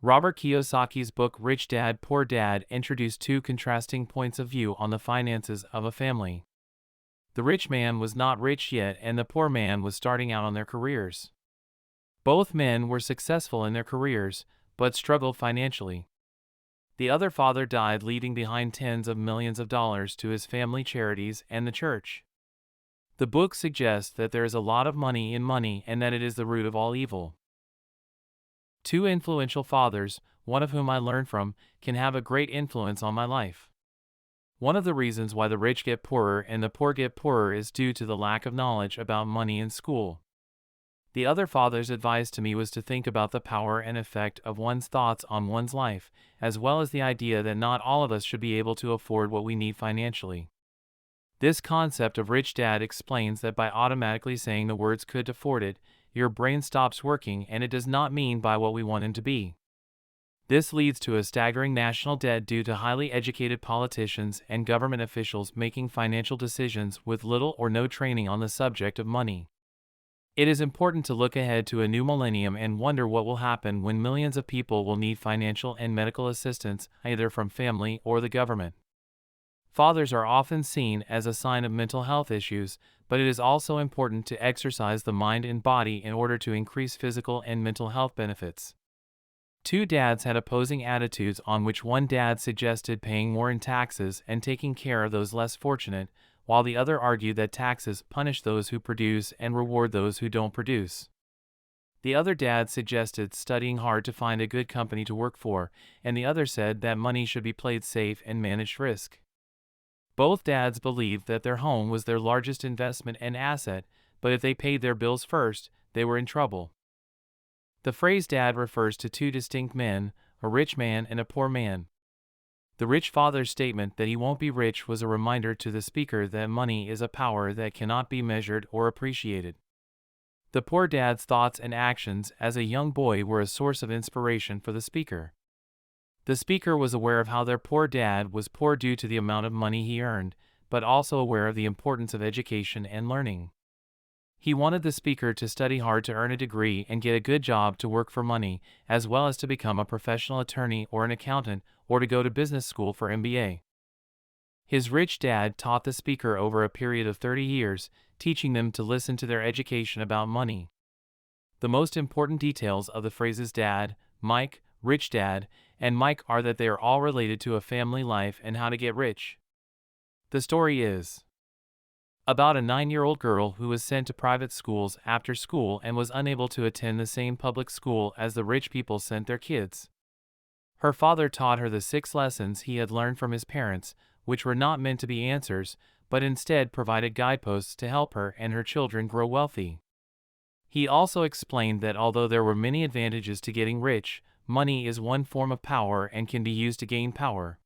Robert Kiyosaki's book Rich Dad, Poor Dad introduced two contrasting points of view on the finances of a family. The rich man was not rich yet, and the poor man was starting out on their careers. Both men were successful in their careers, but struggled financially. The other father died, leaving behind tens of millions of dollars to his family, charities, and the church. The book suggests that there is a lot of money in money and that it is the root of all evil. Two influential fathers, one of whom I learned from, can have a great influence on my life. One of the reasons why the rich get poorer and the poor get poorer is due to the lack of knowledge about money in school. The other father's advice to me was to think about the power and effect of one's thoughts on one's life, as well as the idea that not all of us should be able to afford what we need financially. This concept of rich dad explains that by automatically saying the words could afford it, your brain stops working and it does not mean by what we want him to be. This leads to a staggering national debt due to highly educated politicians and government officials making financial decisions with little or no training on the subject of money. It is important to look ahead to a new millennium and wonder what will happen when millions of people will need financial and medical assistance either from family or the government. Fathers are often seen as a sign of mental health issues, but it is also important to exercise the mind and body in order to increase physical and mental health benefits. Two dads had opposing attitudes, on which one dad suggested paying more in taxes and taking care of those less fortunate, while the other argued that taxes punish those who produce and reward those who don't produce. The other dad suggested studying hard to find a good company to work for, and the other said that money should be played safe and managed risk. Both dads believed that their home was their largest investment and asset, but if they paid their bills first, they were in trouble. The phrase dad refers to two distinct men, a rich man and a poor man. The rich father's statement that he won't be rich was a reminder to the speaker that money is a power that cannot be measured or appreciated. The poor dad's thoughts and actions as a young boy were a source of inspiration for the speaker. The speaker was aware of how their poor dad was poor due to the amount of money he earned, but also aware of the importance of education and learning. He wanted the speaker to study hard to earn a degree and get a good job to work for money, as well as to become a professional attorney or an accountant, or to go to business school for MBA. His rich dad taught the speaker over a period of 30 years, teaching them to listen to their education about money. The most important details of the phrases dad, Mike, rich dad, and Mike are that they are all related to a family life and how to get rich. The story is about a 9-year-old girl who was sent to private schools after school and was unable to attend the same public school as the rich people sent their kids. Her father taught her the 6 lessons he had learned from his parents, which were not meant to be answers, but instead provided guideposts to help her and her children grow wealthy. He also explained that although there were many advantages to getting rich, money is one form of power and can be used to gain power.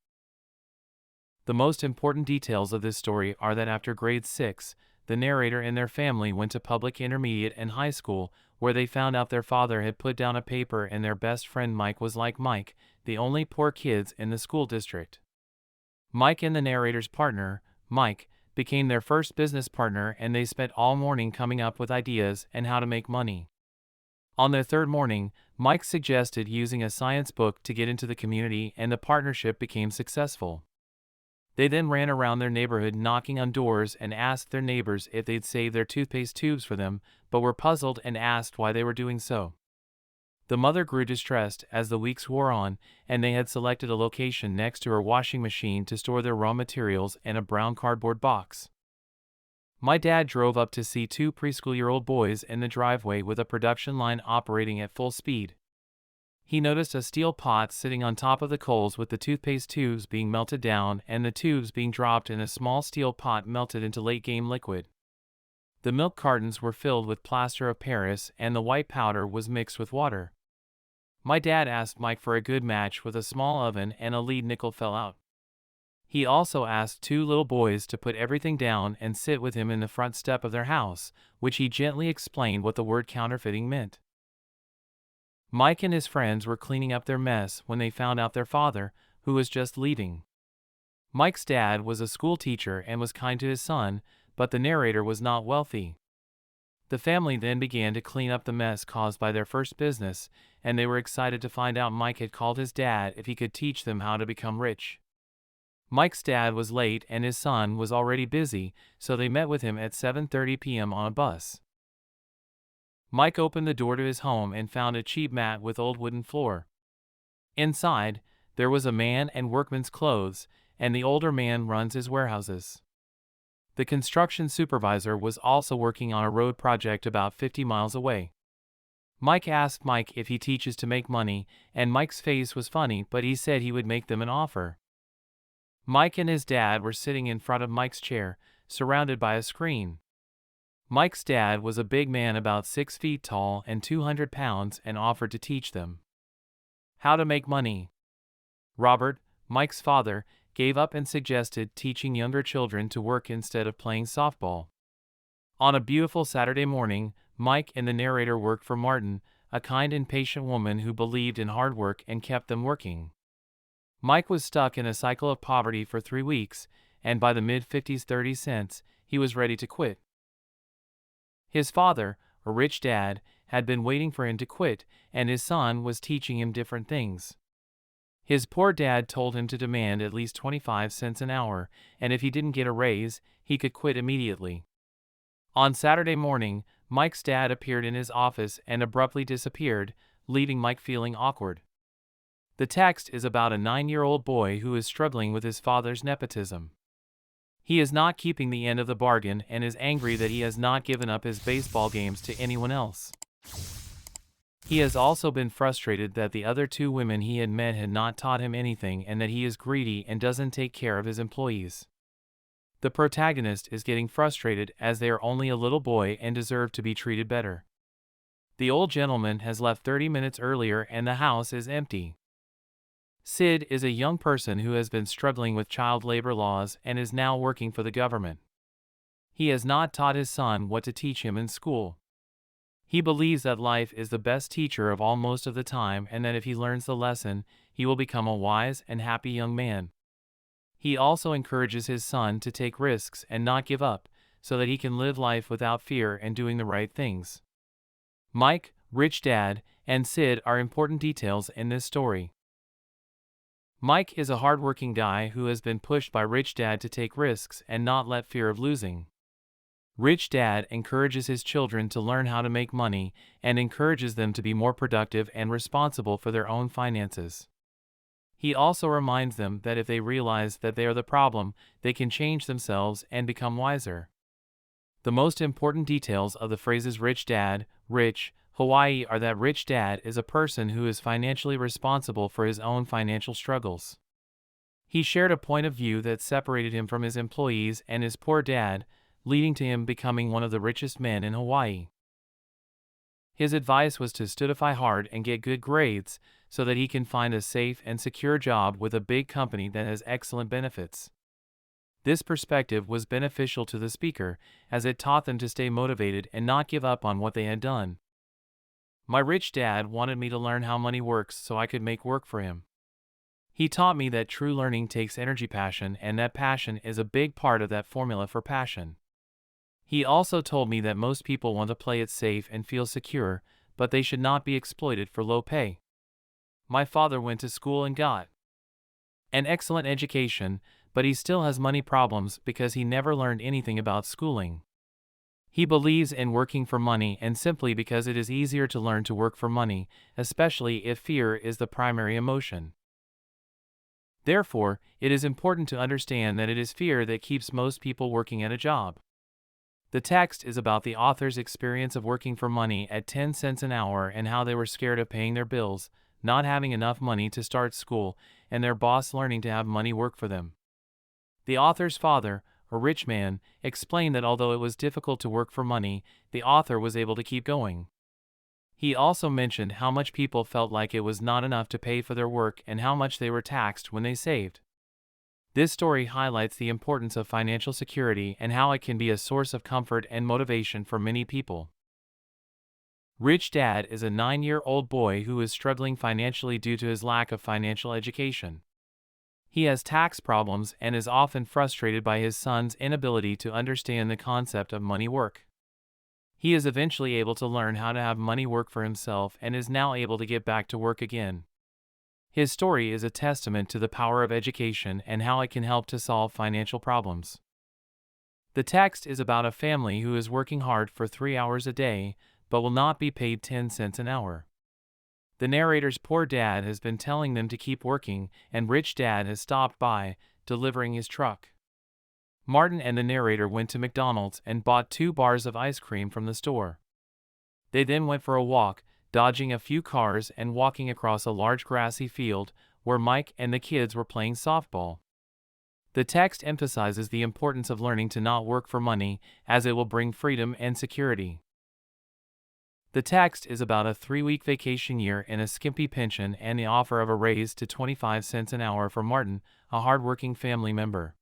The most important details of this story are that after grade 6, the narrator and their family went to public intermediate and high school, where they found out their father had put down a paper and their best friend Mike was like Mike, the only poor kids in the school district. Mike and the narrator's partner, Mike, became their first business partner, and they spent all morning coming up with ideas and how to make money. On their third morning, Mike suggested using a science book to get into the community, and the partnership became successful. They then ran around their neighborhood knocking on doors and asked their neighbors if they'd save their toothpaste tubes for them, but were puzzled and asked why they were doing so. The mother grew distressed as the weeks wore on, and they had selected a location next to her washing machine to store their raw materials in a brown cardboard box. My dad drove up to see 2 preschool-year-old boys in the driveway with a production line operating at full speed. He noticed a steel pot sitting on top of the coals with the toothpaste tubes being melted down and the tubes being dropped in a small steel pot melted into late-game liquid. The milk cartons were filled with plaster of Paris and the white powder was mixed with water. My dad asked Mike for a good match with a small oven, and a lead nickel fell out. He also asked 2 little boys to put everything down and sit with him in the front step of their house, which he gently explained what the word counterfeiting meant. Mike and his friends were cleaning up their mess when they found out their father, who was just leaving. Mike's dad was a school teacher and was kind to his son, but the narrator was not wealthy. The family then began to clean up the mess caused by their first business, and they were excited to find out Mike had called his dad if he could teach them how to become rich. Mike's dad was late and his son was already busy, so they met with him at 7:30 p.m. on a bus. Mike opened the door to his home and found a cheap mat with old wooden floor. Inside, there was a man and workman's clothes, and the older man runs his warehouses. The construction supervisor was also working on a road project about 50 miles away. Mike asked Mike if he teaches to make money, and Mike's face was funny, but he said he would make them an offer. Mike and his dad were sitting in front of Mike's chair, surrounded by a screen. Mike's dad was a big man about 6 feet tall and 200 pounds and offered to teach them how to make money. Robert, Mike's father, gave up and suggested teaching younger children to work instead of playing softball. On a beautiful Saturday morning, Mike and the narrator worked for Martin, a kind and patient woman who believed in hard work and kept them working. Mike was stuck in a cycle of poverty for 3 weeks, and by the mid-50s 30 cents, he was ready to quit. His father, a rich dad, had been waiting for him to quit, and his son was teaching him different things. His poor dad told him to demand at least 25 cents an hour, and if he didn't get a raise, he could quit immediately. On Saturday morning, Mike's dad appeared in his office and abruptly disappeared, leaving Mike feeling awkward. The text is about a 9-year-old boy who is struggling with his father's nepotism. He is not keeping the end of the bargain and is angry that he has not given up his baseball games to anyone else. He has also been frustrated that the other 2 women he had met had not taught him anything and that he is greedy and doesn't take care of his employees. The protagonist is getting frustrated as they are only a little boy and deserve to be treated better. The old gentleman has left 30 minutes earlier and the house is empty. Sid is a young person who has been struggling with child labor laws and is now working for the government. He has not taught his son what to teach him in school. He believes that life is the best teacher of all most of the time and that if he learns the lesson, he will become a wise and happy young man. He also encourages his son to take risks and not give up, so that he can live life without fear and doing the right things. Mike, rich dad, and Sid are important details in this story. Mike is a hardworking guy who has been pushed by rich dad to take risks and not let fear of losing. Rich dad encourages his children to learn how to make money and encourages them to be more productive and responsible for their own finances. He also reminds them that if they realize that they are the problem, they can change themselves and become wiser. The most important details of the phrases rich dad, rich, Hawaii are that rich dad is a person who is financially responsible for his own financial struggles. He shared a point of view that separated him from his employees and his poor dad, leading to him becoming one of the richest men in Hawaii. His advice was to studify hard and get good grades so that he can find a safe and secure job with a big company that has excellent benefits. This perspective was beneficial to the speaker, as it taught them to stay motivated and not give up on what they had done. My rich dad wanted me to learn how money works so I could make work for him. He taught me that true learning takes energy, passion, and that passion is a big part of that formula for passion. He also told me that most people want to play it safe and feel secure, but they should not be exploited for low pay. My father went to school and got an excellent education, but he still has money problems because he never learned anything about schooling. He believes in working for money and simply because it is easier to learn to work for money, especially if fear is the primary emotion. Therefore, it is important to understand that it is fear that keeps most people working at a job. The text is about the author's experience of working for money at 10 cents an hour and how they were scared of paying their bills, not having enough money to start school, and their boss learning to have money work for them. The author's father, a rich man, explained that although it was difficult to work for money, the author was able to keep going. He also mentioned how much people felt like it was not enough to pay for their work and how much they were taxed when they saved. This story highlights the importance of financial security and how it can be a source of comfort and motivation for many people. Rich Dad is a 9-year-old boy who is struggling financially due to his lack of financial education. He has tax problems and is often frustrated by his son's inability to understand the concept of money work. He is eventually able to learn how to have money work for himself and is now able to get back to work again. His story is a testament to the power of education and how it can help to solve financial problems. The text is about a family who is working hard for 3 hours a day, but will not be paid 10 cents an hour. The narrator's poor dad has been telling them to keep working, and rich dad has stopped by, delivering his truck. Martin and the narrator went to McDonald's and bought 2 bars of ice cream from the store. They then went for a walk, dodging a few cars and walking across a large grassy field where Mike and the kids were playing softball. The text emphasizes the importance of learning to not work for money, as it will bring freedom and security. The text is about a 3-week vacation year and a skimpy pension and the offer of a raise to 25 cents an hour for Martin, a hard-working family member.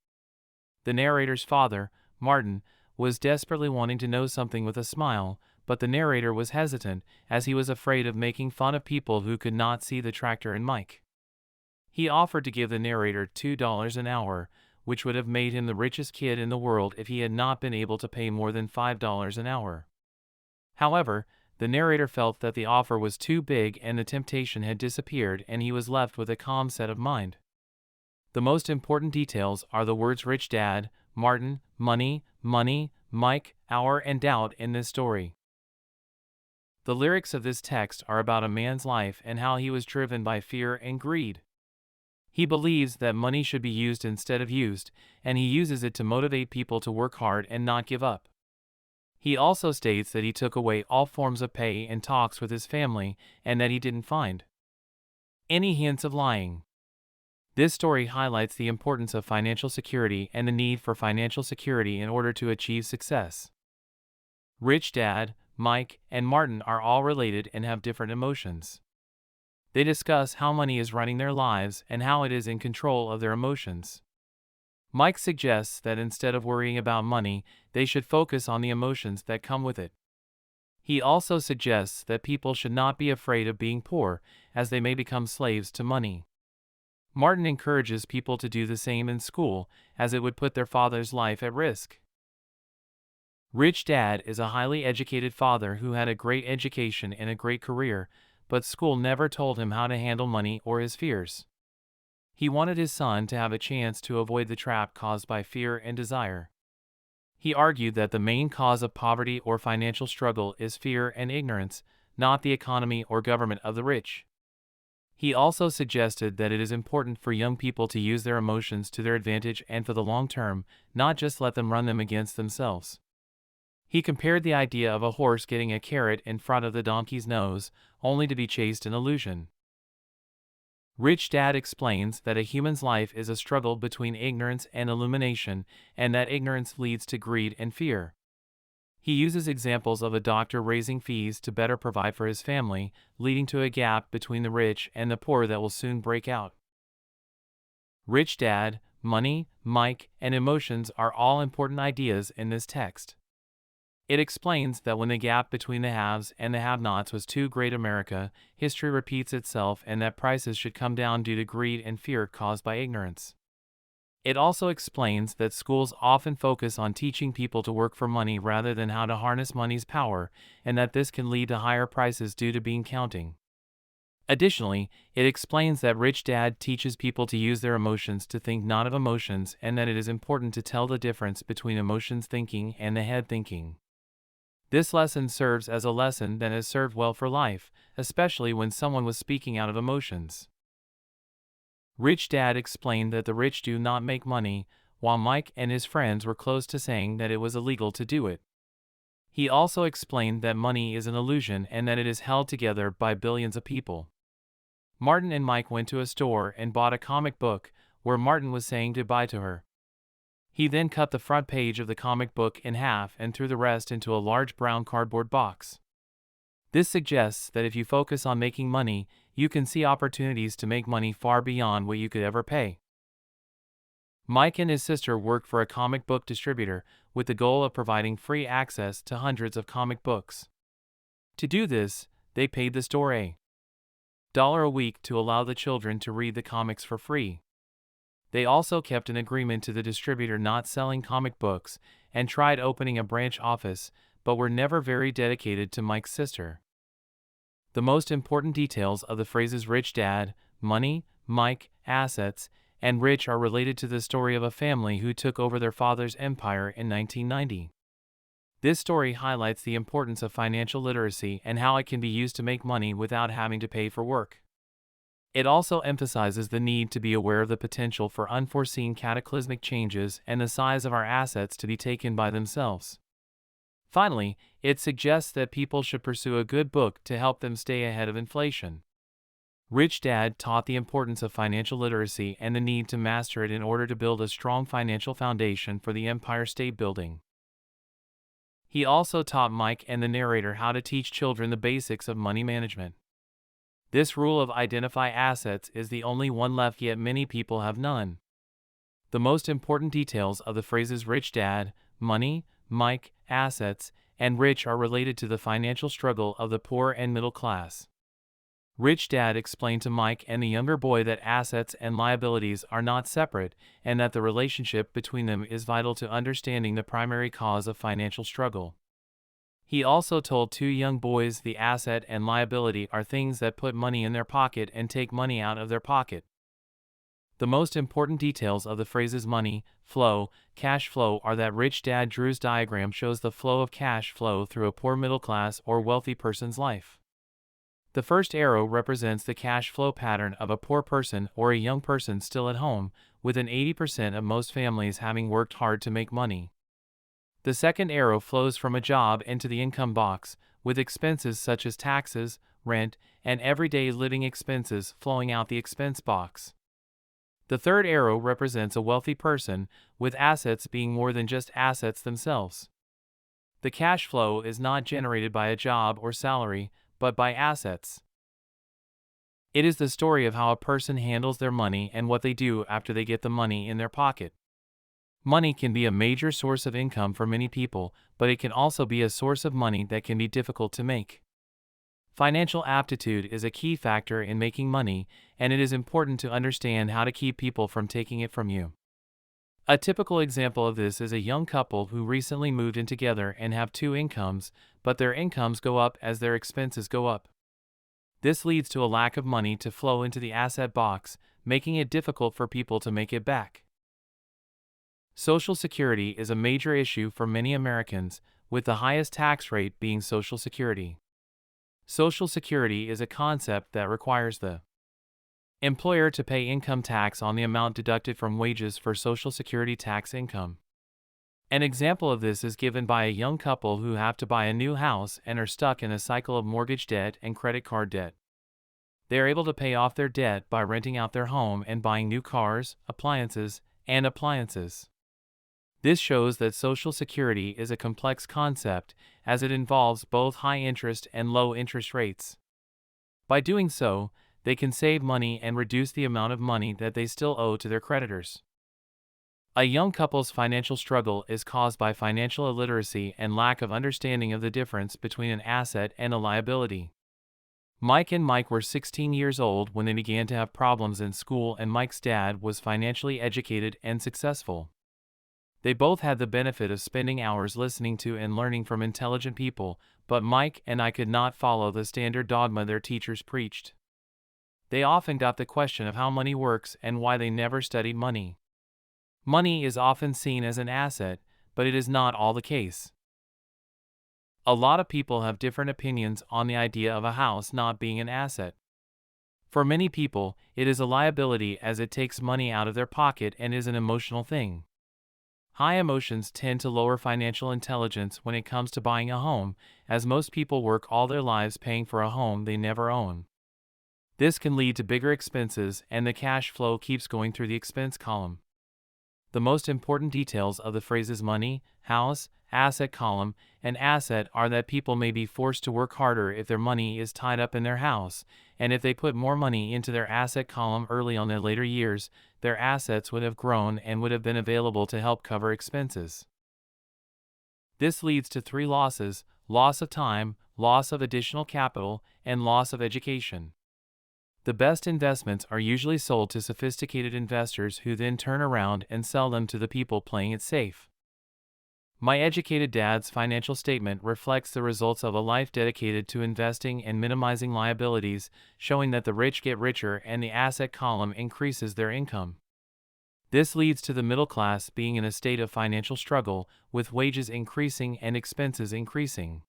The narrator's father, Martin, was desperately wanting to know something with a smile, but the narrator was hesitant, as he was afraid of making fun of people who could not see the tractor and Mike. He offered to give the narrator $2 an hour, which would have made him the richest kid in the world if he had not been able to pay more than $5 an hour. However, the narrator felt that the offer was too big and the temptation had disappeared, and he was left with a calm set of mind. The most important details are the words rich dad, Martin, money, Mike, hour, and doubt in this story. The lyrics of this text are about a man's life and how he was driven by fear and greed. He believes that money should be used instead of used, and he uses it to motivate people to work hard and not give up. He also states that he took away all forms of pay in talks with his family and that he didn't find any hints of lying. This story highlights the importance of financial security and the need for financial security in order to achieve success. Rich Dad, Mike, and Martin are all related and have different emotions. They discuss how money is running their lives and how it is in control of their emotions. Mike suggests that instead of worrying about money, they should focus on the emotions that come with it. He also suggests that people should not be afraid of being poor, as they may become slaves to money. Martin encourages people to do the same in school, as it would put their father's life at risk. Rich Dad is a highly educated father who had a great education and a great career, but school never told him how to handle money or his fears. He wanted his son to have a chance to avoid the trap caused by fear and desire. He argued that the main cause of poverty or financial struggle is fear and ignorance, not the economy or government of the rich. He also suggested that it is important for young people to use their emotions to their advantage and for the long term, not just let them run them against themselves. He compared the idea of a horse getting a carrot in front of the donkey's nose, only to be chased an illusion. Rich Dad explains that a human's life is a struggle between ignorance and illumination, and that ignorance leads to greed and fear. He uses examples of a doctor raising fees to better provide for his family, leading to a gap between the rich and the poor that will soon break out. Rich Dad, money, Mike, and emotions are all important ideas in this text. It explains that when the gap between the haves and the have-nots was too great America, history repeats itself and that prices should come down due to greed and fear caused by ignorance. It also explains that schools often focus on teaching people to work for money rather than how to harness money's power, and that this can lead to higher prices due to bean counting. Additionally, it explains that Rich Dad teaches people to use their emotions to think not of emotions, and that it is important to tell the difference between emotions thinking and the head thinking. This lesson serves as a lesson that has served well for life, especially when someone was speaking out of emotions. Rich Dad explained that the rich do not make money, while Mike and his friends were close to saying that it was illegal to do it. He also explained that money is an illusion and that it is held together by billions of people. Martin and Mike went to a store and bought a comic book, where Martin was saying goodbye to her. He then cut the front page of the comic book in half and threw the rest into a large brown cardboard box. This suggests that if you focus on making money, you can see opportunities to make money far beyond what you could ever pay. Mike and his sister worked for a comic book distributor with the goal of providing free access to hundreds of comic books. To do this, they paid the store $1 a week to allow the children to read the comics for free. They also kept an agreement to the distributor not selling comic books and tried opening a branch office, but were never very dedicated to Mike's sister. The most important details of the phrases rich dad, money, Mike, assets, and rich are related to the story of a family who took over their father's empire in 1990. This story highlights the importance of financial literacy and how it can be used to make money without having to pay for work. It also emphasizes the need to be aware of the potential for unforeseen cataclysmic changes and the size of our assets to be taken by themselves. Finally, it suggests that people should pursue a good book to help them stay ahead of inflation. Rich Dad taught the importance of financial literacy and the need to master it in order to build a strong financial foundation for the Empire State Building. He also taught Mike and the narrator how to teach children the basics of money management. This rule of identify assets is the only one left, yet many people have none. The most important details of the phrases rich dad, money, Mike, assets, and rich are related to the financial struggle of the poor and middle class. Rich Dad explained to Mike and the younger boy that assets and liabilities are not separate and that the relationship between them is vital to understanding the primary cause of financial struggle. He also told two young boys the asset and liability are things that put money in their pocket and take money out of their pocket. The most important details of the phrases money, flow, cash flow are that Rich Dad Drew's diagram shows the flow of cash flow through a poor middle class or wealthy person's life. The first arrow represents the cash flow pattern of a poor person or a young person still at home, with an 80% of most families having worked hard to make money. The second arrow flows from a job into the income box, with expenses such as taxes, rent, and everyday living expenses flowing out the expense box. The third arrow represents a wealthy person, with assets being more than just assets themselves. The cash flow is not generated by a job or salary, but by assets. It is the story of how a person handles their money and what they do after they get the money in their pocket. Money can be a major source of income for many people, but it can also be a source of money that can be difficult to make. Financial aptitude is a key factor in making money, and it is important to understand how to keep people from taking it from you. A typical example of this is a young couple who recently moved in together and have two incomes, but their incomes go up as their expenses go up. This leads to a lack of money to flow into the asset box, making it difficult for people to make it back. Social Security is a major issue for many Americans, with the highest tax rate being Social Security. Social Security is a concept that requires the employer to pay income tax on the amount deducted from wages for Social Security tax income. An example of this is given by a young couple who have to buy a new house and are stuck in a cycle of mortgage debt and credit card debt. They are able to pay off their debt by renting out their home and buying new cars, appliances. This shows that Social Security is a complex concept, as it involves both high interest and low interest rates. By doing so, they can save money and reduce the amount of money that they still owe to their creditors. A young couple's financial struggle is caused by financial illiteracy and lack of understanding of the difference between an asset and a liability. Mike and Mike were 16 years old when they began to have problems in school, and Mike's dad was financially educated and successful. They both had the benefit of spending hours listening to and learning from intelligent people, but Mike and I could not follow the standard dogma their teachers preached. They often got the question of how money works and why they never studied money. Money is often seen as an asset, but it is not all the case. A lot of people have different opinions on the idea of a house not being an asset. For many people, it is a liability as it takes money out of their pocket and is an emotional thing. High emotions tend to lower financial intelligence when it comes to buying a home, as most people work all their lives paying for a home they never own. This can lead to bigger expenses, and the cash flow keeps going through the expense column. The most important details of the phrases money, house, asset column, and asset are that people may be forced to work harder if their money is tied up in their house, and if they put more money into their asset column early on in later years, their assets would have grown and would have been available to help cover expenses. This leads to three losses: loss of time, loss of additional capital, and loss of education. The best investments are usually sold to sophisticated investors who then turn around and sell them to the people playing it safe. My educated dad's financial statement reflects the results of a life dedicated to investing and minimizing liabilities, showing that the rich get richer and the asset column increases their income. This leads to the middle class being in a state of financial struggle, with wages increasing and expenses increasing.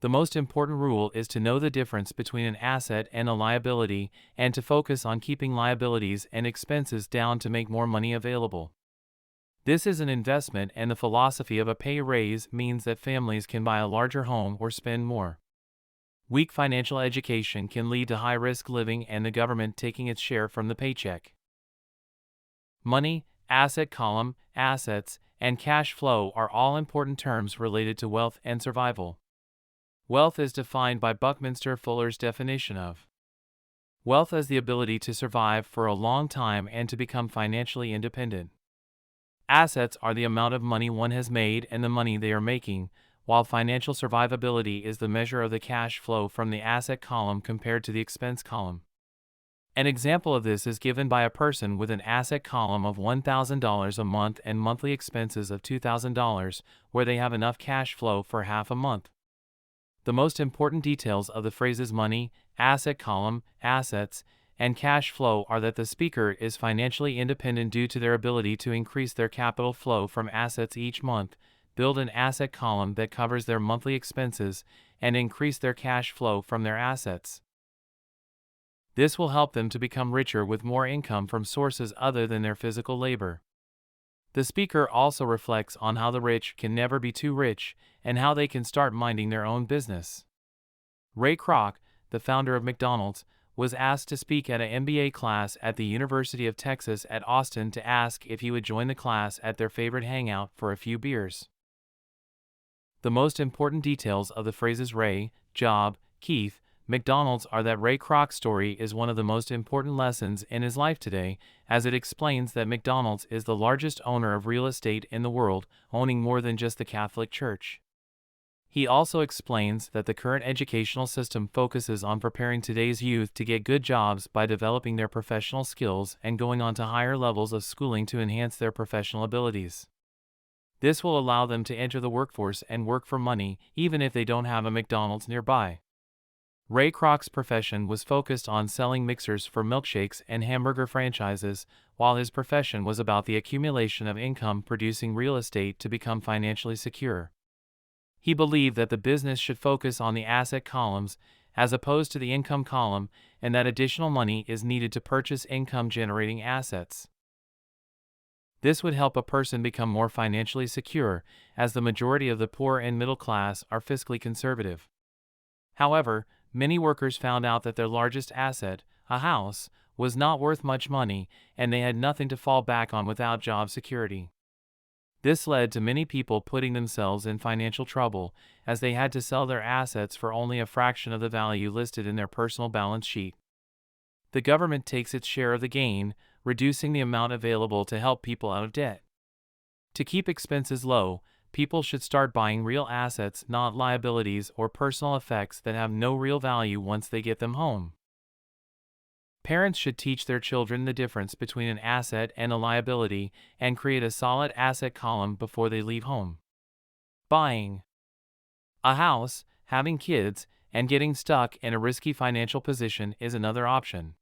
The most important rule is to know the difference between an asset and a liability, and to focus on keeping liabilities and expenses down to make more money available. This is an investment, and the philosophy of a pay raise means that families can buy a larger home or spend more. Weak financial education can lead to high-risk living and the government taking its share from the paycheck. Money, asset column, assets, and cash flow are all important terms related to wealth and survival. Wealth is defined by Buckminster Fuller's definition of wealth as the ability to survive for a long time and to become financially independent. Assets are the amount of money one has made and the money they are making, while financial survivability is the measure of the cash flow from the asset column compared to the expense column. An example of this is given by a person with an asset column of $1,000 a month and monthly expenses of $2,000, where they have enough cash flow for half a month. The most important details of the phrases money, asset column, assets, and cash flow are that the speaker is financially independent due to their ability to increase their capital flow from assets each month, build an asset column that covers their monthly expenses, and increase their cash flow from their assets. This will help them to become richer with more income from sources other than their physical labor. The speaker also reflects on how the rich can never be too rich and how they can start minding their own business. Ray Kroc, the founder of McDonald's, was asked to speak at an MBA class at the University of Texas at Austin to ask if he would join the class at their favorite hangout for a few beers. The most important details of the phrases Ray, Job, Keith, McDonald's are that Ray Kroc's story is one of the most important lessons in his life today, as it explains that McDonald's is the largest owner of real estate in the world, owning more than just the Catholic Church. He also explains that the current educational system focuses on preparing today's youth to get good jobs by developing their professional skills and going on to higher levels of schooling to enhance their professional abilities. This will allow them to enter the workforce and work for money, even if they don't have a McDonald's nearby. Ray Kroc's profession was focused on selling mixers for milkshakes and hamburger franchises, while his profession was about the accumulation of income producing real estate to become financially secure. He believed that the business should focus on the asset columns as opposed to the income column, and that additional money is needed to purchase income-generating assets. This would help a person become more financially secure, as the majority of the poor and middle class are fiscally conservative. However, many workers found out that their largest asset, a house, was not worth much money, and they had nothing to fall back on without job security. This led to many people putting themselves in financial trouble, as they had to sell their assets for only a fraction of the value listed in their personal balance sheet. The government takes its share of the gain, reducing the amount available to help people out of debt. To keep expenses low, people should start buying real assets, not liabilities or personal effects that have no real value once they get them home. Parents should teach their children the difference between an asset and a liability and create a solid asset column before they leave home. Buying a house, having kids, and getting stuck in a risky financial position is another option.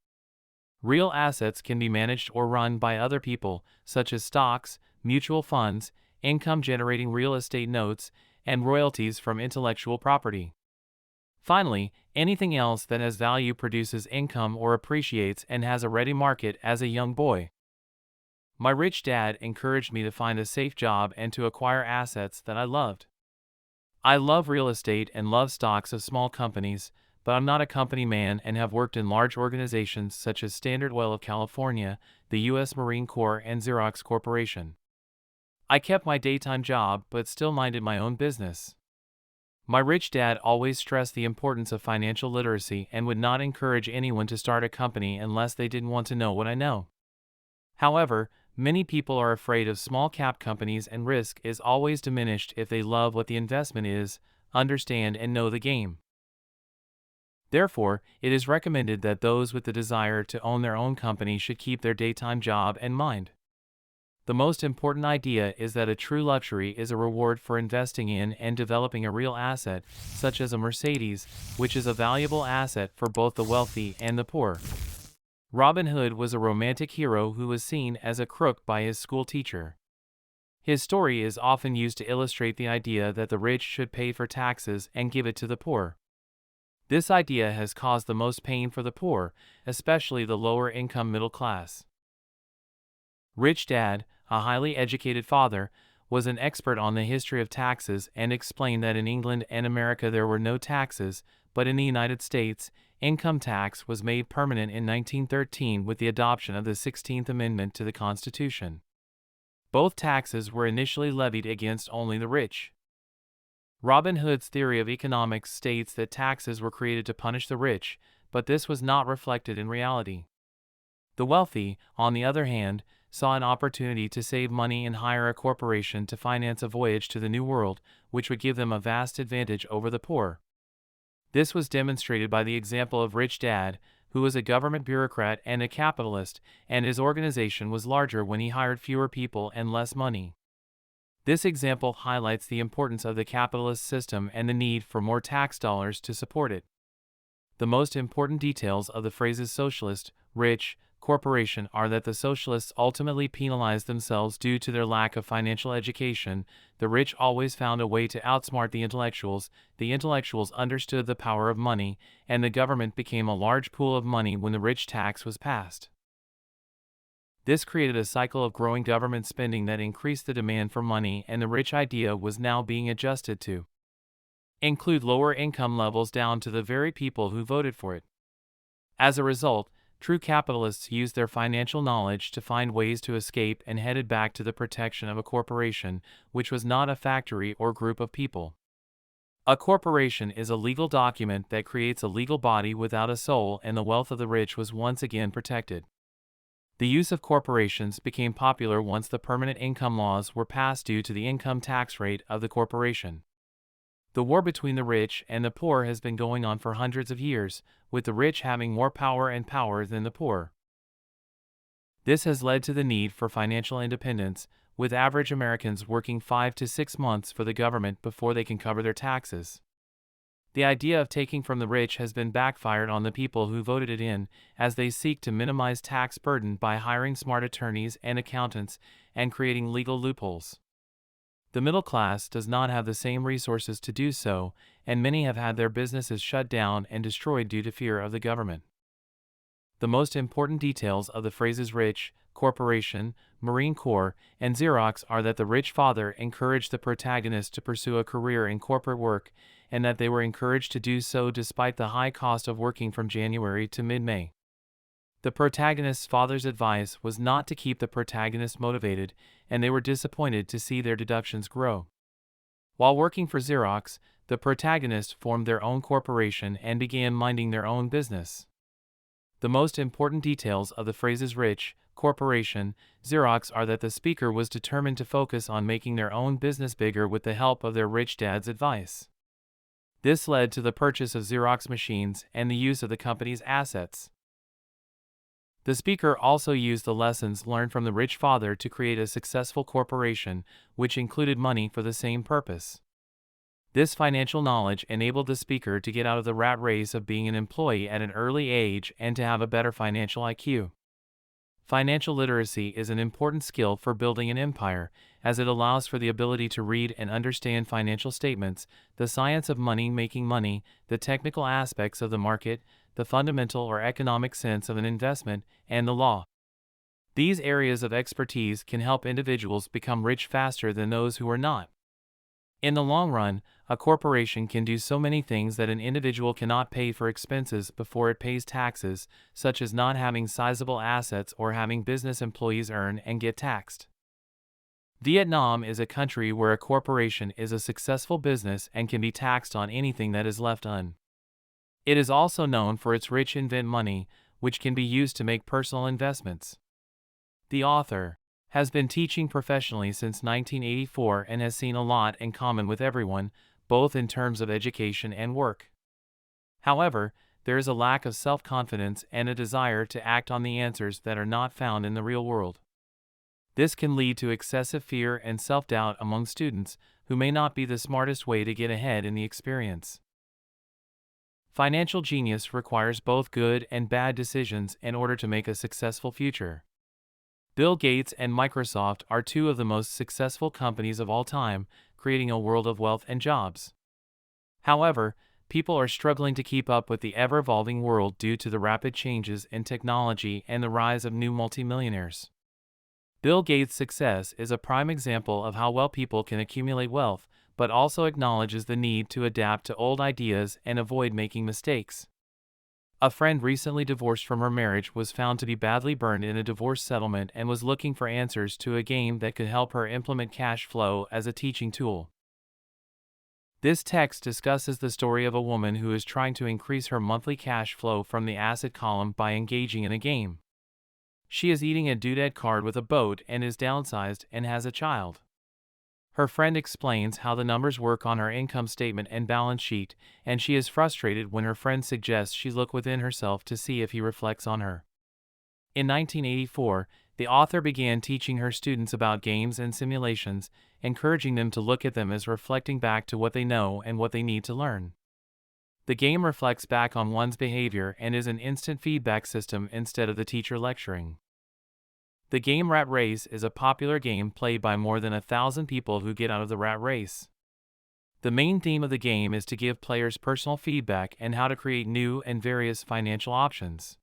Real assets can be managed or run by other people, such as stocks, mutual funds, income-generating real estate notes, and royalties from intellectual property. Finally, anything else that has value produces income or appreciates and has a ready market as a young boy. My rich dad encouraged me to find a safe job and to acquire assets that I loved. I love real estate and love stocks of small companies, but I'm not a company man and have worked in large organizations such as Standard Oil of California, the U.S. Marine Corps, and Xerox Corporation. I kept my daytime job but still minded my own business. My rich dad always stressed the importance of financial literacy and would not encourage anyone to start a company unless they didn't want to know what I know. However, many people are afraid of small cap companies, and risk is always diminished if they love what the investment is, understand and know the game. Therefore, it is recommended that those with the desire to own their own company should keep their daytime job in mind. The most important idea is that a true luxury is a reward for investing in and developing a real asset, such as a Mercedes, which is a valuable asset for both the wealthy and the poor. Robin Hood was a romantic hero who was seen as a crook by his school teacher. His story is often used to illustrate the idea that the rich should pay for taxes and give it to the poor. This idea has caused the most pain for the poor, especially the lower income middle class. Rich Dad, a highly educated father, was an expert on the history of taxes and explained that in England and America there were no taxes, but in the United States, income tax was made permanent in 1913 with the adoption of the 16th Amendment to the Constitution. Both taxes were initially levied against only the rich. Robin Hood's theory of economics states that taxes were created to punish the rich, but this was not reflected in reality. The wealthy, on the other hand, saw an opportunity to save money and hire a corporation to finance a voyage to the New World, which would give them a vast advantage over the poor. This was demonstrated by the example of Rich Dad, who was a government bureaucrat and a capitalist, and his organization was larger when he hired fewer people and less money. This example highlights the importance of the capitalist system and the need for more tax dollars to support it. The most important details of the phrases socialist, rich, corporation are that the socialists ultimately penalized themselves due to their lack of financial education. The rich always found a way to outsmart the intellectuals understood the power of money, and the government became a large pool of money when the rich tax was passed. This created a cycle of growing government spending that increased the demand for money, and the rich idea was now being adjusted to include lower income levels down to the very people who voted for it. As a result, true capitalists used their financial knowledge to find ways to escape and headed back to the protection of a corporation, which was not a factory or group of people. A corporation is a legal document that creates a legal body without a soul, and the wealth of the rich was once again protected. The use of corporations became popular once the permanent income laws were passed due to the income tax rate of the corporation. The war between the rich and the poor has been going on for hundreds of years, with the rich having more power than the poor. This has led to the need for financial independence, with average Americans working 5 to 6 months for the government before they can cover their taxes. The idea of taking from the rich has been backfired on the people who voted it in, as they seek to minimize tax burden by hiring smart attorneys and accountants and creating legal loopholes. The middle class does not have the same resources to do so, and many have had their businesses shut down and destroyed due to fear of the government. The most important details of the phrases rich, corporation, Marine Corps, and Xerox are that the rich father encouraged the protagonist to pursue a career in corporate work, and that they were encouraged to do so despite the high cost of working from January to mid-May. The protagonist's father's advice was not to keep the protagonist motivated, and they were disappointed to see their deductions grow. While working for Xerox, the protagonists formed their own corporation and began minding their own business. The most important details of the phrases rich, corporation, Xerox are that the speaker was determined to focus on making their own business bigger with the help of their rich dad's advice. This led to the purchase of Xerox machines and the use of the company's assets. The speaker also used the lessons learned from the rich father to create a successful corporation, which included money for the same purpose. This financial knowledge enabled the speaker to get out of the rat race of being an employee at an early age and to have a better financial IQ. Financial literacy is an important skill for building an empire, as it allows for the ability to read and understand financial statements, the science of money making money, the technical aspects of the market, the fundamental or economic sense of an investment, and the law. These areas of expertise can help individuals become rich faster than those who are not. In the long run, a corporation can do so many things that an individual cannot pay for expenses before it pays taxes, such as not having sizable assets or having business employees earn and get taxed. Vietnam is a country where a corporation is a successful business and can be taxed on anything that is left un. It is also known for its rich invent money, which can be used to make personal investments. The author has been teaching professionally since 1984 and has seen a lot in common with everyone, both in terms of education and work. However, there is a lack of self-confidence and a desire to act on the answers that are not found in the real world. This can lead to excessive fear and self-doubt among students, who may not be the smartest way to get ahead in the experience. Financial genius requires both good and bad decisions in order to make a successful future. Bill Gates and Microsoft are two of the most successful companies of all time, creating a world of wealth and jobs. However, people are struggling to keep up with the ever-evolving world due to the rapid changes in technology and the rise of new multimillionaires. Bill Gates' success is a prime example of how well people can accumulate wealth, but also acknowledges the need to adapt to old ideas and avoid making mistakes. A friend recently divorced from her marriage was found to be badly burned in a divorce settlement and was looking for answers to a game that could help her implement cash flow as a teaching tool. This text discusses the story of a woman who is trying to increase her monthly cash flow from the asset column by engaging in a game. She is eating a dudette card with a boat and is downsized and has a child. Her friend explains how the numbers work on her income statement and balance sheet, and she is frustrated when her friend suggests she look within herself to see if he reflects on her. In 1984, the author began teaching her students about games and simulations, encouraging them to look at them as reflecting back to what they know and what they need to learn. The game reflects back on one's behavior and is an instant feedback system instead of the teacher lecturing. The game Rat Race is a popular game played by more than 1,000 people who get out of the rat race. The main theme of the game is to give players personal feedback and how to create new and various financial options.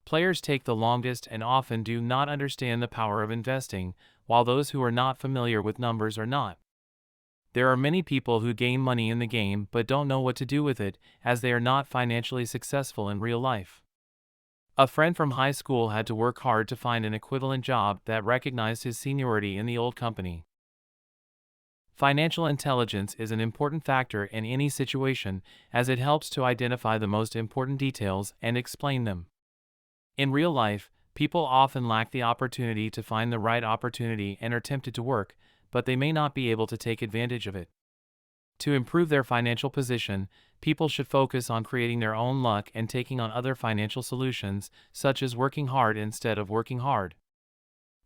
Players take the longest and often do not understand the power of investing, while those who are not familiar with numbers are not. There are many people who gain money in the game but don't know what to do with it, as they are not financially successful in real life. A friend from high school had to work hard to find an equivalent job that recognized his seniority in the old company. Financial intelligence is an important factor in any situation, as it helps to identify the most important details and explain them. In real life, people often lack the opportunity to find the right opportunity and are tempted to work, but they may not be able to take advantage of it. To improve their financial position, people should focus on creating their own luck and taking on other financial solutions, such as working hard instead of working hard.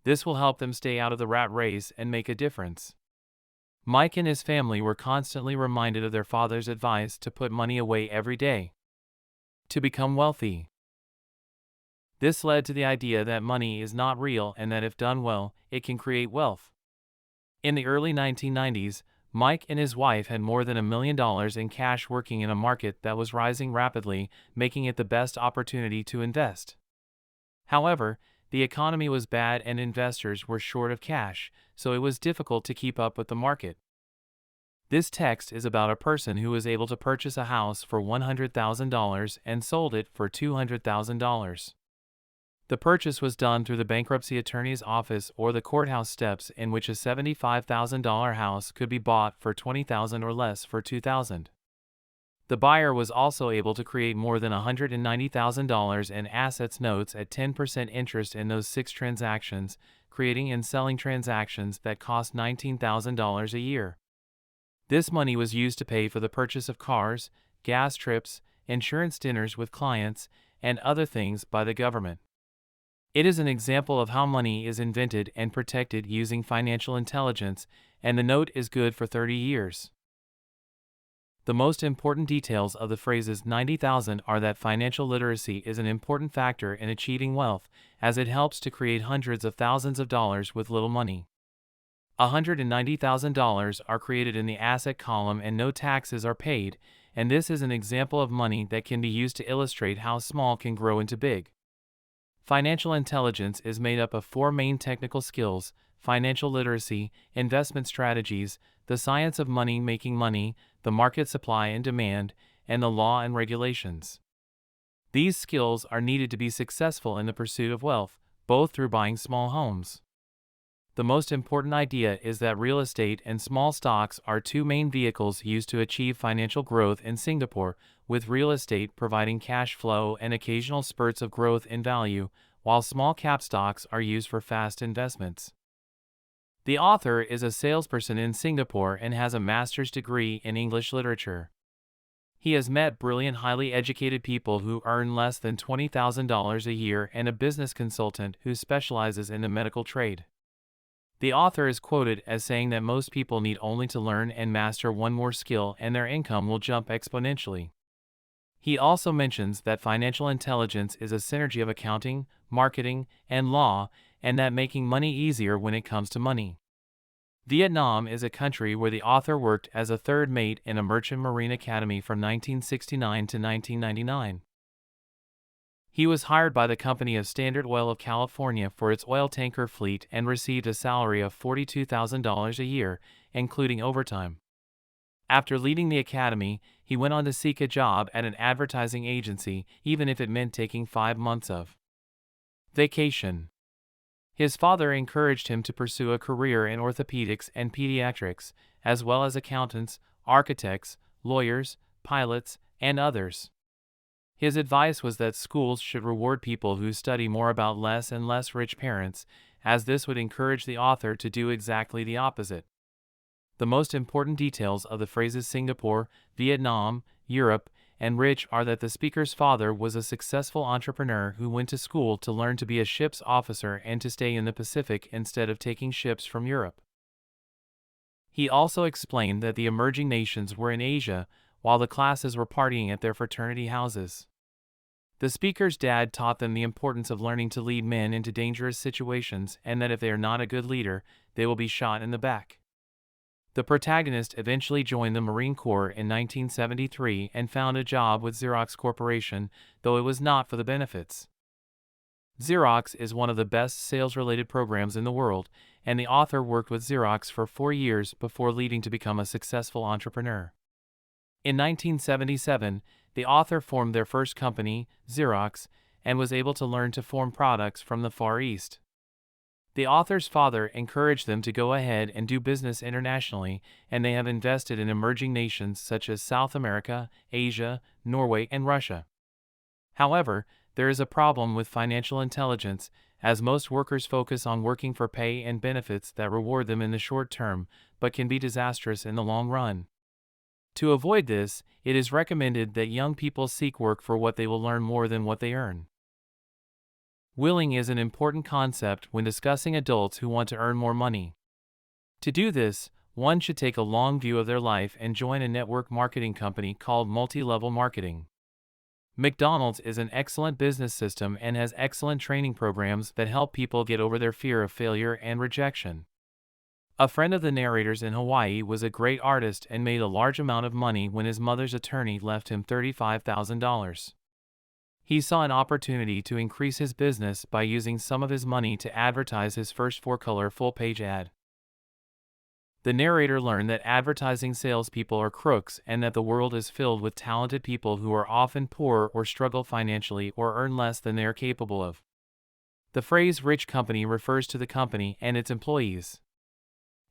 This will help them stay out of the rat race and make a difference. Mike and his family were constantly reminded of their father's advice to put money away every day to become wealthy. This led to the idea that money is not real and that if done well, it can create wealth. In the early 1990s, Mike and his wife had more than $1 million in cash working in a market that was rising rapidly, making it the best opportunity to invest. However, the economy was bad and investors were short of cash, so it was difficult to keep up with the market. This text is about a person who was able to purchase a house for $100,000 and sold it for $200,000. The purchase was done through the bankruptcy attorney's office or the courthouse steps, in which a $75,000 house could be bought for $20,000 or less for $2,000. The buyer was also able to create more than $190,000 in assets notes at 10% interest in those 6 transactions, creating and selling transactions that cost $19,000 a year. This money was used to pay for the purchase of cars, gas trips, insurance dinners with clients, and other things by the government. It is an example of how money is invented and protected using financial intelligence, and the note is good for 30 years. The most important details of the phrases 90,000 are that financial literacy is an important factor in achieving wealth, as it helps to create hundreds of thousands of dollars with little money. $190,000 are created in the asset column and no taxes are paid, and this is an example of money that can be used to illustrate how small can grow into big. Financial intelligence is made up of 4 main technical skills: financial literacy, investment strategies, the science of money making money, the market supply and demand, and the law and regulations. These skills are needed to be successful in the pursuit of wealth, both through buying small homes. The most important idea is that real estate and small stocks are 2 main vehicles used to achieve financial growth in Singapore, with real estate providing cash flow and occasional spurts of growth in value, while small cap stocks are used for fast investments. The author is a salesperson in Singapore and has a master's degree in English literature. He has met brilliant, highly educated people who earn less than $20,000 a year and a business consultant who specializes in the medical trade. The author is quoted as saying that most people need only to learn and master one more skill and their income will jump exponentially. He also mentions that financial intelligence is a synergy of accounting, marketing, and law, and that making money easier when it comes to money. Vietnam is a country where the author worked as a third mate in a merchant marine academy from 1969 to 1999. He was hired by the company of Standard Oil of California for its oil tanker fleet and received a salary of $42,000 a year, including overtime. After leaving the academy, he went on to seek a job at an advertising agency, even if it meant taking 5 months of vacation. His father encouraged him to pursue a career in orthopedics and pediatrics, as well as accountants, architects, lawyers, pilots, and others. His advice was that schools should reward people who study more about less and less rich parents, as this would encourage the author to do exactly the opposite. The most important details of the phrases Singapore, Vietnam, Europe, and rich are that the speaker's father was a successful entrepreneur who went to school to learn to be a ship's officer and to stay in the Pacific instead of taking ships from Europe. He also explained that the emerging nations were in Asia, while the classes were partying at their fraternity houses. The speaker's dad taught them the importance of learning to lead men into dangerous situations and that if they are not a good leader, they will be shot in the back. The protagonist eventually joined the Marine Corps in 1973 and found a job with Xerox Corporation, though it was not for the benefits. Xerox is one of the best sales-related programs in the world, and the author worked with Xerox for 4 years before leaving to become a successful entrepreneur. In 1977, the author formed their first company, Xerox, and was able to learn to form products from the Far East. The author's father encouraged them to go ahead and do business internationally, and they have invested in emerging nations such as South America, Asia, Norway, and Russia. However, there is a problem with financial intelligence, as most workers focus on working for pay and benefits that reward them in the short term, but can be disastrous in the long run. To avoid this, it is recommended that young people seek work for what they will learn more than what they earn. Willing is an important concept when discussing adults who want to earn more money. To do this, one should take a long view of their life and join a network marketing company called multi-level marketing. McDonald's is an excellent business system and has excellent training programs that help people get over their fear of failure and rejection. A friend of the narrator's in Hawaii was a great artist and made a large amount of money when his mother's attorney left him $35,000. He saw an opportunity to increase his business by using some of his money to advertise his first 4-color full-page ad. The narrator learned that advertising salespeople are crooks and that the world is filled with talented people who are often poor or struggle financially or earn less than they are capable of. The phrase rich company refers to the company and its employees.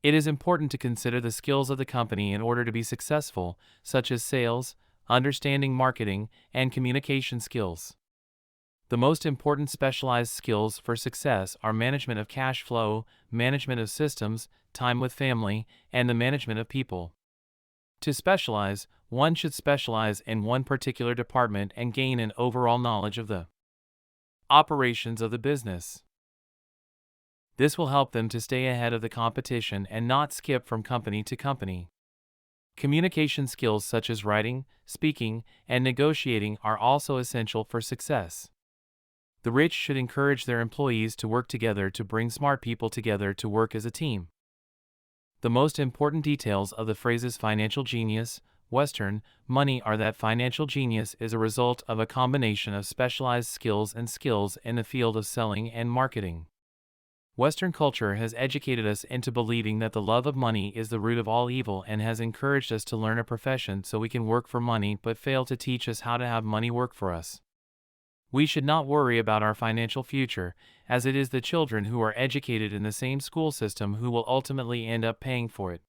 It is important to consider the skills of the company in order to be successful, such as sales, understanding marketing, and communication skills. The most important specialized skills for success are management of cash flow, management of systems, time with family, and the management of people. To specialize, one should specialize in one particular department and gain an overall knowledge of the operations of the business. This will help them to stay ahead of the competition and not skip from company to company. Communication skills such as writing, speaking, and negotiating are also essential for success. The rich should encourage their employees to work together to bring smart people together to work as a team. The most important details of the phrases financial genius, Western, money are that financial genius is a result of a combination of specialized skills and skills in the field of selling and marketing. Western culture has educated us into believing that the love of money is the root of all evil and has encouraged us to learn a profession so we can work for money but fail to teach us how to have money work for us. We should not worry about our financial future, as it is the children who are educated in the same school system who will ultimately end up paying for it.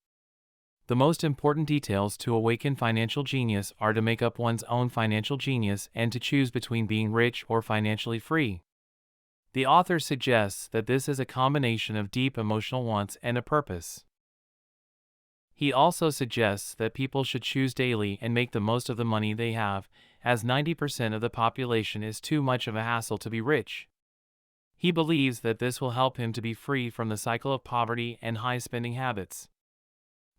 The most important details to awaken financial genius are to make up one's own financial genius and to choose between being rich or financially free. The author suggests that this is a combination of deep emotional wants and a purpose. He also suggests that people should choose daily and make the most of the money they have, as 90% of the population is too much of a hassle to be rich. He believes that this will help him to be free from the cycle of poverty and high spending habits.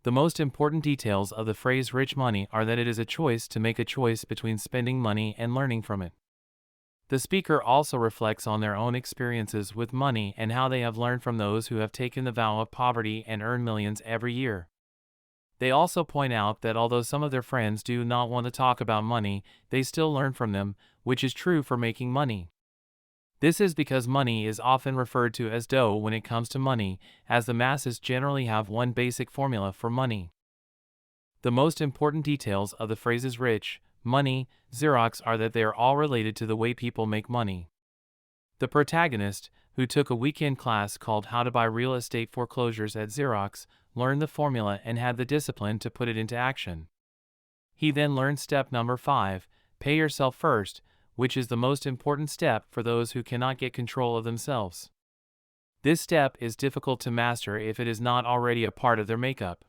The most important details of the phrase rich money are that it is a choice to make a choice between spending money and learning from it. The speaker also reflects on their own experiences with money and how they have learned from those who have taken the vow of poverty and earn millions every year. They also point out that although some of their friends do not want to talk about money, they still learn from them, which is true for making money. This is because money is often referred to as dough when it comes to money, as the masses generally have one basic formula for money. The most important details of the phrases rich, money, Xerox are that they are all related to the way people make money. The protagonist, who took a weekend class called How to Buy Real Estate Foreclosures at Xerox, learned the formula and had the discipline to put it into action. He then learned step number 5, pay yourself first, which is the most important step for those who cannot get control of themselves. This step is difficult to master if it is not already a part of their makeup.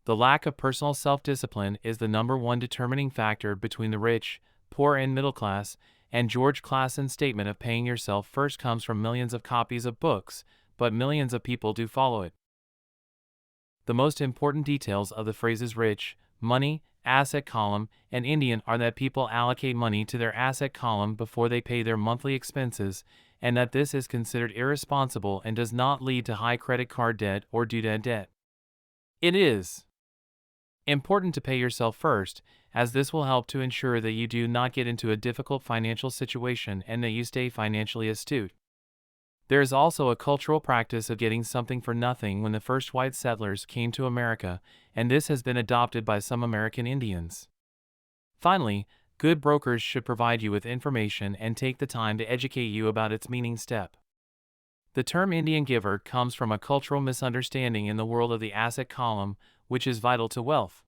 The lack of personal self-discipline is the number one determining factor between the rich, poor and middle class, and George Clason's statement of paying yourself first comes from millions of copies of books, but millions of people do follow it. The most important details of the phrases rich, money, asset column, and Indian are that people allocate money to their asset column before they pay their monthly expenses, and that this is considered irresponsible and does not lead to high credit card debt or doodad debt. It is important to pay yourself first, as this will help to ensure that you do not get into a difficult financial situation and that you stay financially astute. There is also a cultural practice of getting something for nothing when the first white settlers came to America, and this has been adopted by some American Indians. Finally, good brokers should provide you with information and take the time to educate you about its meaning step. The term Indian giver comes from a cultural misunderstanding in the world of the asset column, which is vital to wealth.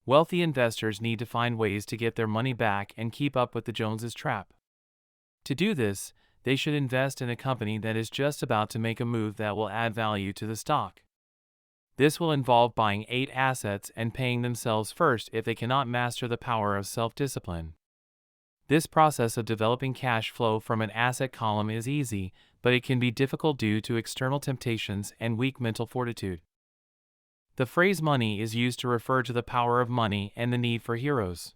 Wealthy investors need to find ways to get their money back and keep up with the Joneses trap. To do this, they should invest in a company that is just about to make a move that will add value to the stock. This will involve buying 8 assets and paying themselves first if they cannot master the power of self-discipline. This process of developing cash flow from an asset column is easy, but it can be difficult due to external temptations and weak mental fortitude. The phrase money is used to refer to the power of money and the need for heroes.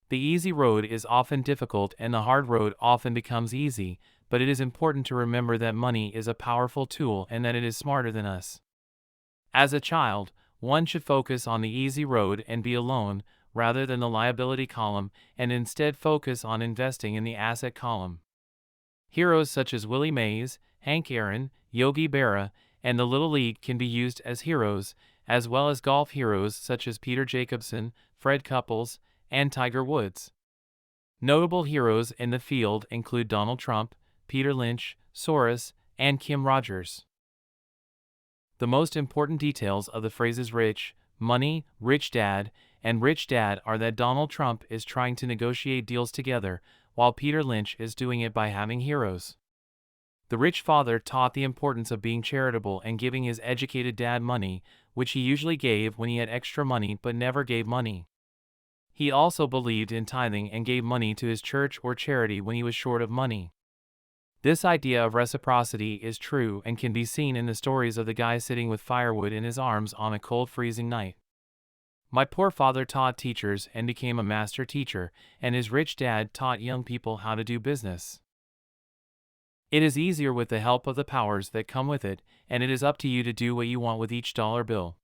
The easy road is often difficult and the hard road often becomes easy, but it is important to remember that money is a powerful tool and that it is smarter than us. As a child, one should focus on the easy road and be alone, rather than the liability column, and instead focus on investing in the asset column. Heroes such as Willie Mays, Hank Aaron, Yogi Berra, and the Little League can be used as heroes, as well as golf heroes such as Peter Jacobsen, Fred Couples, and Tiger Woods. Notable heroes in the field include Donald Trump, Peter Lynch, Soros, and Kim Rogers. The most important details of the phrases rich, money, rich dad, and rich dad are that Donald Trump is trying to negotiate deals together, while Peter Lynch is doing it by having heroes. The rich father taught the importance of being charitable and giving his educated dad money, which he usually gave when he had extra money but never gave money. He also believed in tithing and gave money to his church or charity when he was short of money. This idea of reciprocity is true and can be seen in the stories of the guy sitting with firewood in his arms on a cold freezing night. My poor father taught teachers and became a master teacher, and his rich dad taught young people how to do business. It is easier with the help of the powers that come with it, and it is up to you to do what you want with each dollar bill.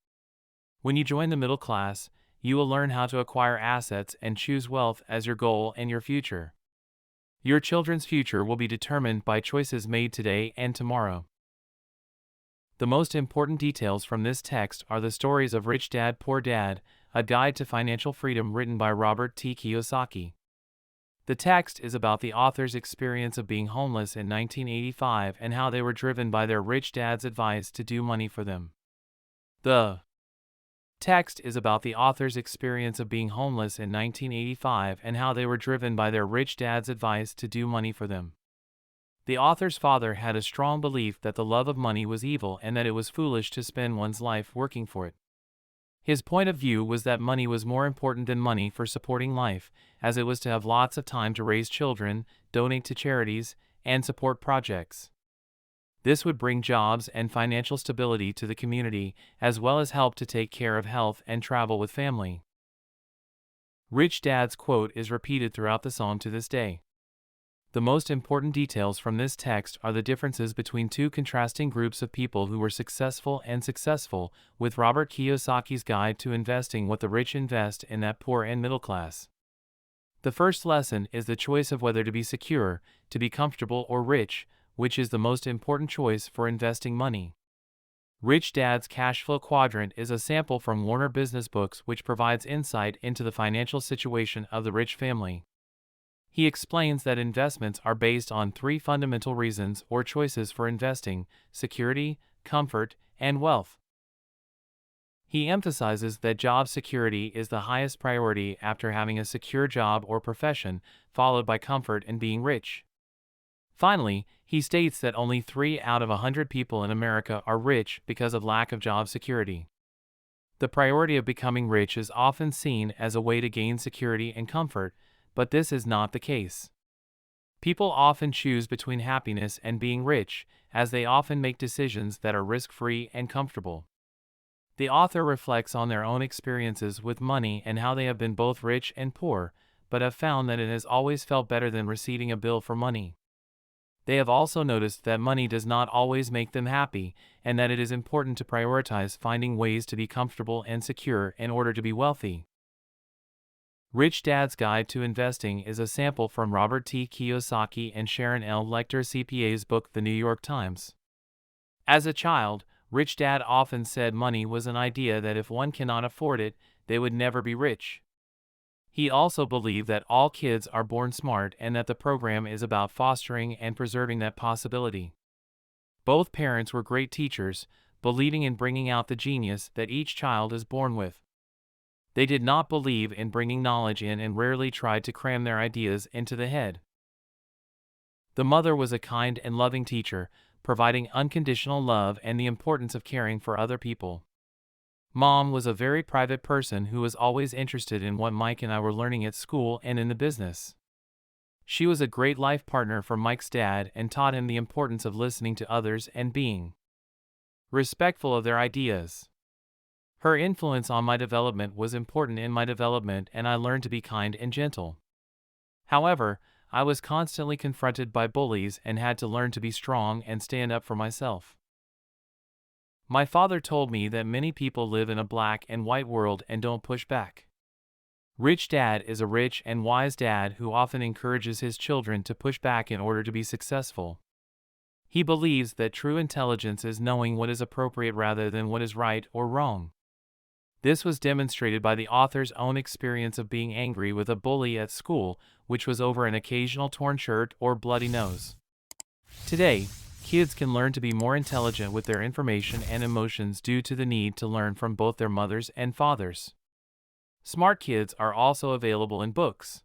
When you join the middle class, you will learn how to acquire assets and choose wealth as your goal and your future. Your children's future will be determined by choices made today and tomorrow. The most important details from this text are the stories of Rich Dad, Poor Dad, a guide to financial freedom written by Robert T. Kiyosaki. The text is about the author's experience of being homeless in 1985 and how they were driven by their rich dad's advice to do money for them. The text is about the author's experience of being homeless in 1985 and how they were driven by their rich dad's advice to do money for them. The author's father had a strong belief that the love of money was evil and that it was foolish to spend one's life working for it. His point of view was that money was more important than money for supporting life, as it was to have lots of time to raise children, donate to charities, and support projects. This would bring jobs and financial stability to the community, as well as help to take care of health and travel with family. Rich Dad's quote is repeated throughout the song to this day. The most important details from this text are the differences between two contrasting groups of people who were successful and successful, with Robert Kiyosaki's guide to investing, what the rich invest in that poor and middle class. The first lesson is the choice of whether to be secure, to be comfortable, or rich, which is the most important choice for investing money. Rich Dad's Cash Flow Quadrant is a sample from Warner Business Books which provides insight into the financial situation of the rich family. He explains that investments are based on three fundamental reasons or choices for investing: security, comfort, and wealth. He emphasizes that job security is the highest priority after having a secure job or profession, followed by comfort and being rich. Finally, he states that only 3 out of 100 people in America are rich because of lack of job security. The priority of becoming rich is often seen as a way to gain security and comfort, but this is not the case. People often choose between happiness and being rich, as they often make decisions that are risk-free and comfortable. The author reflects on their own experiences with money and how they have been both rich and poor, but have found that it has always felt better than receiving a bill for money. They have also noticed that money does not always make them happy, and that it is important to prioritize finding ways to be comfortable and secure in order to be wealthy. Rich Dad's Guide to Investing is a sample from Robert T. Kiyosaki and Sharon L. Lecter CPA's book, The New York Times. As a child, Rich Dad often said money was an idea that if one cannot afford it, they would never be rich. He also believed that all kids are born smart and that the program is about fostering and preserving that possibility. Both parents were great teachers, believing in bringing out the genius that each child is born with. They did not believe in bringing knowledge in and rarely tried to cram their ideas into the head. The mother was a kind and loving teacher, providing unconditional love and the importance of caring for other people. Mom was a very private person who was always interested in what Mike and I were learning at school and in the business. She was a great life partner for Mike's dad and taught him the importance of listening to others and being respectful of their ideas. Her influence on my development was important in my development, and I learned to be kind and gentle. However, I was constantly confronted by bullies and had to learn to be strong and stand up for myself. My father told me that many people live in a black and white world and don't push back. Rich Dad is a rich and wise dad who often encourages his children to push back in order to be successful. He believes that true intelligence is knowing what is appropriate rather than what is right or wrong. This was demonstrated by the author's own experience of being angry with a bully at school, which was over an occasional torn shirt or bloody nose. Today, kids can learn to be more intelligent with their information and emotions due to the need to learn from both their mothers and fathers. Smart kids are also available in books.